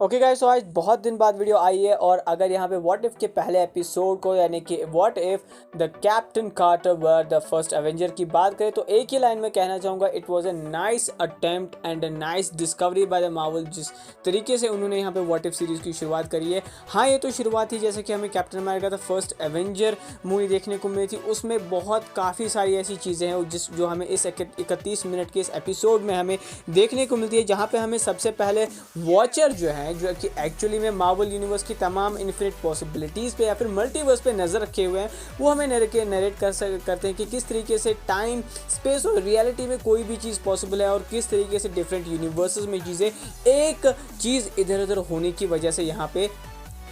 Okay guys, तो आज बहुत दिन बाद वीडियो आई है और अगर यहाँ पे व्हाट इफ के पहले एपिसोड को यानी कि what if the captain Carter were the first avenger की बात करें तो एक ही लाइन में कहना चाहूँगा, it was a nice attempt and a nice discovery by the Marvel. जिस तरीके से उन्होंने यहाँ पे व्हाट इफ सीरीज़ की शुरुआत करी है, हाँ ये तो शुरुआत थी, जैसे कि हमें captain America the first Avenger movie देखने को मिली थी, उसमें बहुत काफ़ी सारी ऐसी चीज़ें हैं जो हमें इस 31 मिनट के इस एपिसोड में हमें देखने को मिलती है, जहाँ पे हमें सबसे पहले वॉचर जो है, जो कि एक्चुअली में मार्वल यूनिवर्स की तमाम इन्फिनिट पॉसिबिलिटीज़ पे या फिर मल्टीवर्स पे नज़र रखे हुए हैं, वो हमें नरेट करते हैं कि किस तरीके से टाइम, स्पेस और रियलिटी में कोई भी चीज़ पॉसिबल है और किस तरीके से डिफरेंट यूनिवर्सेस में चीज़ें एक चीज़ इधर उधर होने की वजह से यहाँ पे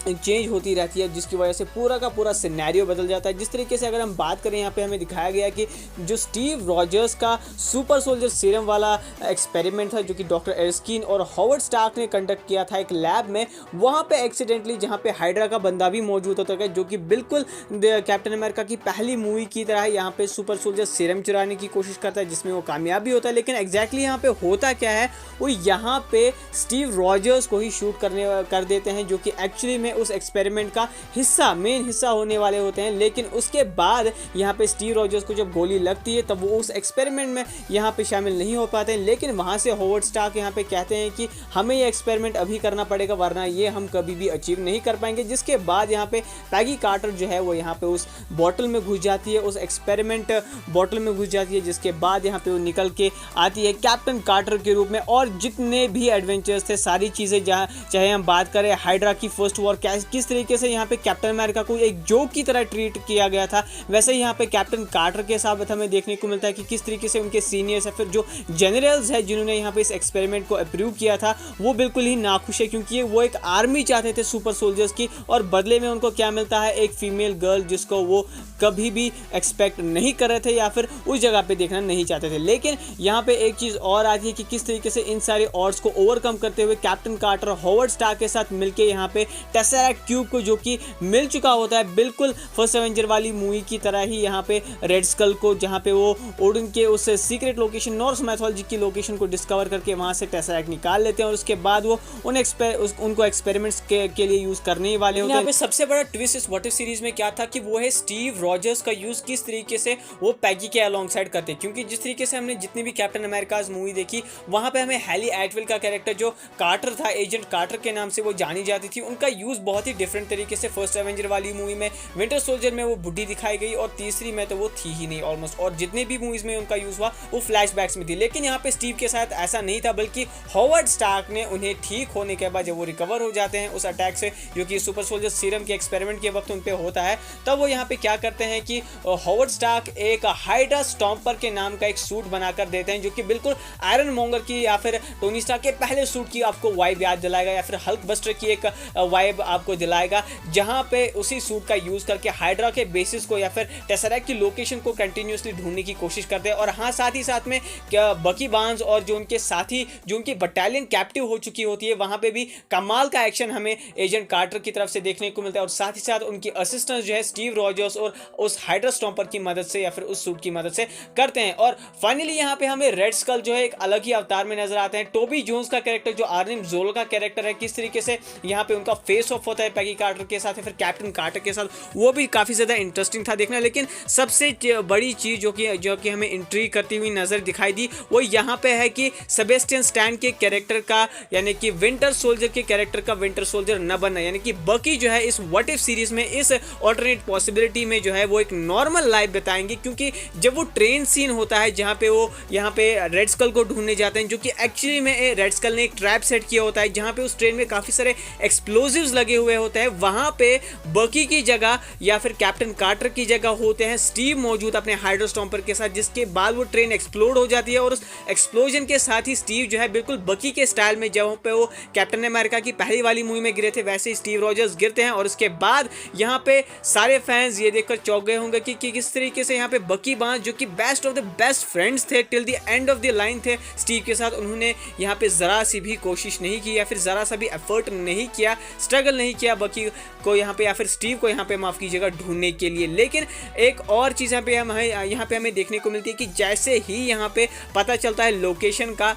चेंज होती रहती है, जिसकी वजह से पूरा का पूरा सिनेरियो बदल जाता है। जिस तरीके से अगर हम बात करें, यहाँ पे हमें दिखाया गया कि जो स्टीव रॉजर्स का सुपर सोल्जर सीरम वाला एक्सपेरिमेंट था, जो कि डॉक्टर एर्स्किन और हॉवर्ड स्टार्क ने कंडक्ट किया था एक लैब में, वहाँ पे एक्सीडेंटली जहाँ पे हाइड्रा का बंदा भी मौजूद होता है, जो कि बिल्कुल कैप्टन अमेरिका की पहली मूवी की तरह यहाँ पे सुपर सोल्जर सीरम चुराने की कोशिश करता है, जिसमें वो कामयाब भी होता है। लेकिन एग्जैक्टली यहाँ पे होता क्या है, वो यहाँ पे स्टीव रॉजर्स को ही शूट कर देते हैं, जो कि एक्चुअली में उस एक्सपेरिमेंट का मेन हिस्सा होने वाले होते हैं। लेकिन उसके बाद यहाँ पे स्टीव रॉजर्स को जब गोली लगती है, तब वो उस एक्सपेरिमेंट में यहाँ पे शामिल नहीं हो पाते हैं। लेकिन वहाँ से हॉवर्ड स्टार्क यहाँ पे कहते हैं कि हमें ये एक्सपेरिमेंट अभी करना पड़ेगा, वरना ये हम कभी भी अचीव नहीं कर पाएंगे। जिसके बाद यहाँ पे पैगी कार्टर जो है वो यहाँ पे उस बॉटल में घुस जाती है, उस एक्सपेरिमेंट बॉटल में घुस जाती है, जिसके बाद यहाँ पे वो निकल के आती है कैप्टन कार्टर के रूप में। और जितने भी एडवेंचर्स थे, सारी चीज़ें, जहाँ चाहे हम बात करें हाइड्रा की फर्स्ट वॉर, किस तरीके से यहाँ पे कैप्टन अमेरिका को एक जोक की तरह ट्रीट किया गया था, वैसे ही यहाँ पे कैप्टन कार्टर के साथ हमें देखने को मिलता है कि किस तरीके से उनके सीनियर्स या फिर जो जनरल्स है जिन्होंने यहाँ पे इस एक्सपेरिमेंट को अप्रूव किया था, वो बिल्कुल ही नाखुश है, क्योंकि वो एक आर्मी चाहते थे सुपर सोल्जर्स की, और बदले में उनको क्या मिलता है, एक फीमेल गर्ल जिसको वो कभी भी एक्सपेक्ट नहीं कर रहे थे या फिर उस जगह पे देखना नहीं चाहते थे। लेकिन यहाँ पे एक चीज़ और आती है कि किस तरीके से इन सारे ऑड्स को ओवरकम करते हुए कैप्टन कार्टर हॉवर्ड स्टार्क के साथ मिलकर यहाँ पे टेसरेक्ट क्यूब को, जो कि मिल चुका होता है बिल्कुल फर्स्ट एवेंजर वाली मूवी की तरह ही, यहाँ पे रेड स्कल को, जहाँ पे वो ओडिन के उस सीक्रेट लोकेशन, नॉर्स मैथोलॉजी की लोकेशन को डिस्कवर करके वहाँ से टेसरेक्ट निकाल लेते हैं, और उसके बाद वो उनको एक्सपेरिमेंट्स के लिए यूज़ करने ही वाले होते हैं। यहाँ पे सबसे बड़ा ट्विस्ट इस व्हाट इफ सीरीज में क्या था कि वो है स्टीव रॉजर्स का यूज़ किस तरीके से वो पैगी के अलॉन्ग साइड करते हैं। क्योंकि जिस तरीके से हमने जितनी भी कैप्टन अमेरिकाज मूवी देखी, वहाँ पे हमें हैली एटविल का कैरेक्टर, जो कार्टर था, एजेंट कार्टर के नाम से वो जानी जाती थी, उनका यूज़ बहुत ही डिफरेंट तरीके से फर्स्ट एवेंजर वाली मूवी में, विंटर सोल्जर में वो बुढ़ी दिखाई गई, और तीसरी में तो वो थी ही नहीं ऑलमोस्ट, और जितने भी मूवीज में उनका यूज हुआ वो फ्लैशबैक्स में थी। लेकिन यहाँ पे स्टीव के साथ ऐसा नहीं था, बल्कि हॉवर्ड स्टार्क ने उन्हें ठीक होने के बाद, जब वो रिकवर हो जाते हैं उस अटैक से, जो कि सुपर सोल्जर सीरम के एक्सपेरिमेंट के वक्त उन पे होता है, तब वो यहाँ पे क्या करते हैं कि हॉवर्ड स्टार्क एक हाइड्रा स्टॉम्पर के नाम का एक सूट बनाकर देते हैं, जो कि बिल्कुल आयरन मोंगर की या फिर टोनी स्टार्क के पहले सूट की आपको वाइब याद दिलाएगा, या फिर हल्क बस्टर की एक वाइब आपको दिलाएगा, जहां पे उसी सूट का यूज करके हाइड्रा के बेसिस को या फिर टेसरेक्ट की लोकेशन को कंटिन्यूसली ढूंढने की कोशिश करते हैं। और हाँ, साथ ही साथ में बकी बार्न्स और जो उनके साथी, जो उनकी बटालियन कैप्टिव हो चुकी होती है, वहां पे भी कमाल का एक्शन हमें एजेंट कार्टर की तरफ से देखने को मिलता है। और साथ ही साथ उनकी असिस्टेंस जो है स्टीव रॉजर्स और उस हाइड्रा स्टॉम्पर की मदद से या फिर उस सूट की मदद से करते हैं। और फाइनली यहाँ पे हमें रेड स्कल जो है एक अलग ही अवतार में नजर आते हैं। टोबी जोन्स का कैरेक्टर, जो आर्निम जोल का कैरेक्टर है, किस तरीके से यहाँ पे उनका फेस ऑफ होता है पैगी कार्टर के साथ या फिर कैप्टन कार्टर के साथ, वो भी काफ़ी ज़्यादा इंटरेस्टिंग था देखना। लेकिन सबसे बड़ी चीज़ जो कि हमें इंट्रीग करती हुई नज़र दिखाई दी, वो यहाँ पे है कि सेबेस्टियन स्टैन के कैरेक्टर का, यानी कि विंटर सोल्जर के कैरेक्टर का विंटर सोल्जर न बनना, यानी कि बकी जो है इस व्हाट इफ सीरीज में, इस ऑल्टरनेट पॉसिबिलिटी में जो है वो एक नॉर्मल लाइफ बताएंगे। क्योंकि जब वो ट्रेन सीन होता है, जहाँ पे वो यहाँ पे रेड स्कल को ढूंढने जाते हैं, जो कि एक्चुअली में रेड स्कल ने एक ट्रैप सेट किया होता है, जहाँ पे उस ट्रेन में काफ़ी सारे एक्सप्लोजिव्स लगे हुए होते हैं, वहाँ पे बकी की जगह या फिर कैप्टन कार्टर की जगह होते हैं स्टीव मौजूद अपने हाइड्रा स्टॉम्पर के साथ, जिसके बाद वो ट्रेन एक्सप्लोड हो जाती है, और उस एक्सप्लोजन के साथ ही स्टीव जो है बिल्कुल बकी के स्टाइल में, जहाँ पे वो कैप्टन अमेरिका की पहली वाली मूवी में गिरे थे, वैसे ही स्टीव रॉजर्स गिरते हैं। और उसके बाद यहाँ पे सारे फैंस ये देखकर चौंक गए होंगे कि किस तरीके से यहाँ पे बकी बार्न्स, जो कि best of the best friends थे, till the end of the line थे स्टीव के साथ, उन्होंने यहाँ पे ज़रा सी भी कोशिश नहीं की या फिर ज़रा सा भी एफर्ट नहीं किया, स्ट्रगल नहीं किया बकी को यहाँ पे या फिर स्टीव को यहाँ पे माफ़ कीजिएगा ढूंढने के लिए। लेकिन एक और चीज़ यहाँ पे हमें देखने को मिलती है कि जैसे ही यहाँ पे पता चलता है लोकेशन का,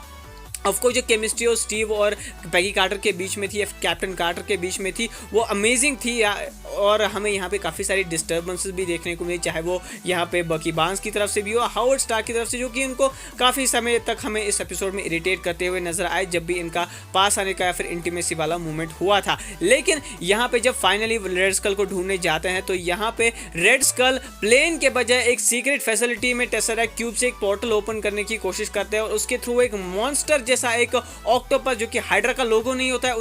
ऑफकोर्स जो केमिस्ट्री और स्टीव और पैगी कार्टर के बीच में थी या कैप्टन कार्टर के बीच में थी वो अमेजिंग थी। और हमें यहाँ पे काफ़ी सारी डिस्टर्बेंसेस भी देखने को मिली, चाहे वो यहाँ पे बकी बार्न्स की तरफ से भी हो, हावर्ड स्टार्क की तरफ से, जो कि इनको काफ़ी समय तक हमें इस एपिसोड में इरिटेट करते हुए नजर आए जब भी इनका पास आने का या फिर इंटीमेसी वाला मूवमेंट हुआ था। लेकिन यहाँ पे जब फाइनली रेड स्कल को ढूंढने जाते हैं तो यहाँ पे रेड स्कल प्लेन के बजाय एक सीक्रेट फैसिलिटी में टेसरेक्ट क्यूब से एक पोर्टल ओपन करने की कोशिश करते हैं और उसके थ्रू एक मॉन्स्टर जैसा एक ऑक्टोपस जो कि हाइड्रा का लोगो नहीं होता है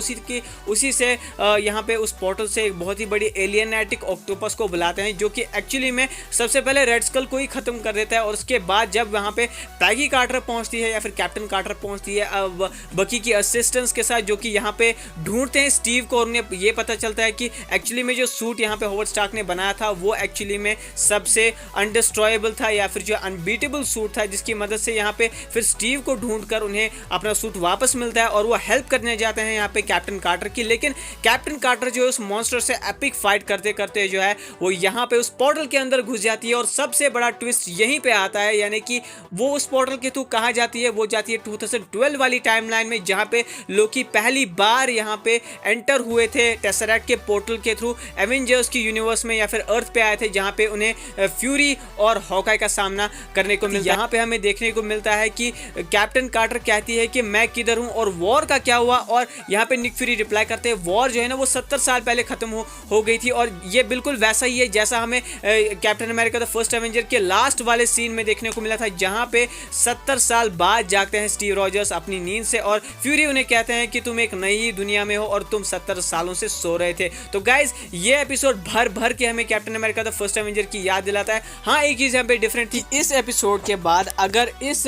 उसी से यहाँ पे उस पोर्टल से एक बहुत ही बड़ी एलियनेटिक ऑक्टोपस को बुलाते हैं, जो कि एक्चुअली में सबसे पहले रेड स्कल को ही खत्म कर देता है। और उसके बाद जब वहाँ पे पैगी कार्टर पहुँचती है या फिर कैप्टन कार्टर पहुँचती है बकी की असिस्टेंस के साथ, जो कि यहाँ पे ढूंढते हैं स्टीव को, और उन्हें ये पता चलता है कि एक्चुअली में जो सूट यहाँ पे हॉवर्ड स्टार्क ने बनाया था वो एक्चुअली में सबसे अनडिस्ट्रॉयबल था या फिर जो अनबीटेबल सूट था, जिसकी मदद से यहाँ पे फिर स्टीव को ढूंढकर उन्हें अपना सूट वापस मिलता है और वो हेल्प करने जाते हैं यहाँ पे कैप्टन कार्टर की। लेकिन कैप्टन कार्टर जो है उस मॉन्स्टर से एपिक फाइट करते करते जो है वो यहाँ पे उस पोर्टल के अंदर घुस जाती है। और सबसे बड़ा ट्विस्ट यहीं पे आता है, यानी कि वो उस पोर्टल के थ्रू कहाँ जाती है, वो जाती है 2012 वाली टाइमलाइन में, जहाँ पे लोकी पहली बार यहाँ पे एंटर हुए थे टेसरेक्ट के पोर्टल के थ्रू एवेंजर्स की यूनिवर्स में या फिर अर्थ पे आए थे, जहाँ पे उन्हें फ्यूरी और हॉकाई का सामना करने को मिलता है। यहाँ पे हमें देखने को मिलता है कि कैप्टन कार्टर कहती है कि मैं किधर हूँ और वॉर का क्या हुआ, और यहाँ पे निक फ्यूरी रिप्लाई करते हैं वॉर जो है ना वो 70 साल पहले खत्म हो गई थी। और ये बिल्कुल वैसा ही है जैसा हमें captain America the first Avenger के लास्ट वाले सीन में देखने को मिला था, जहाँ पे 70 साल बाद जागते हैं स्टीव रॉजर्स अपनी नींद से और फ्यूरी उन्हें कहते हैं कि तुम एक नई दुनिया में हो और तुम 70 सालों से सो रहे थे। तो गाइज ये एपिसोड भर भर के हमें captain America the first avenger की याद दिलाता है। हाँ, एक चीज यहाँ पे डिफरेंट थी, इस एपिसोड के बाद अगर इस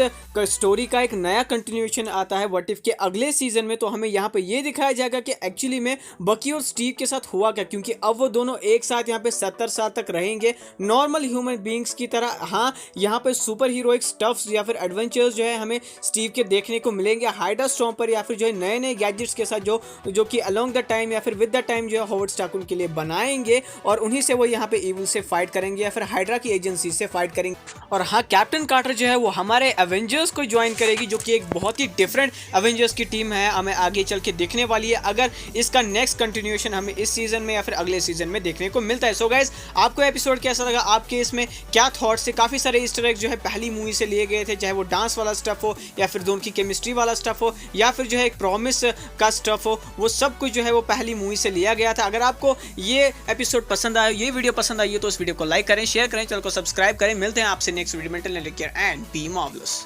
स्टोरी का एक नया कंटिन्यूएशन आता है व्हाट इफ के अगले सीजन में, तो हमें यहाँ पे ये दिखाया जाएगा कि एक्चुअली में बकी और स्टीव के साथ हुआ क्या, क्योंकि अब वो दोनों एक साथ यहाँ पे 70 साल तक रहेंगे नॉर्मल ह्यूमन बीइंग्स की तरह। हाँ, यहाँ पे सुपर हीरोइक स्टफ्स या फिर एडवेंचर्स जो है हमें स्टीव के देखने को मिलेंगे हाइड्रा स्टॉर्म पर, या फिर जो है नए नए गैजेट्स के साथ जो कि अलोंग द टाइम या फिर विद द टाइम जो है हॉवर्ड स्टार्क उनके लिए बनाएंगे, और उन्हीं से वो यहाँ पे इविल से फाइट करेंगे या फिर हाइड्रा की एजेंसी से फाइट करेंगे। और हाँ, कैप्टन कार्टर जो है वो हमारे एवेंजर्स को ज्वाइन करेगी, जो कि एक बहुत ही डिफरेंट एवेंजर्स की टीम है, हमें आगे चल के दिखने वाली है अगर इसका नेक्स्ट कंटिन्यूएशन हमें इस सीजन में या फिर अगले सीजन में देखने को मिलता है। सो गाइस, आपको एपिसोड कैसा लगा, आपके इसमें क्या थॉट्स है? काफी सारे ईस्टर एग जो है पहली मूवी से लिए गए थे, चाहे वो डांस वाला स्टफ हो या फिर दोनों की केमिस्ट्री वाला स्टफ हो या फिर जो है एक प्रॉमिस का स्टफ हो, वो सब कुछ जो है वो पहली मूवी से लिया गया था। अगर आपको ये एपिसोड पसंद आया, ये वीडियो पसंद आई है, तो इस वीडियो को लाइक करें, शेयर करें, चैनल को सब्सक्राइब करें। मिलते हैं आपसे नेक्स्ट वीडियो में, take care and be marvellous.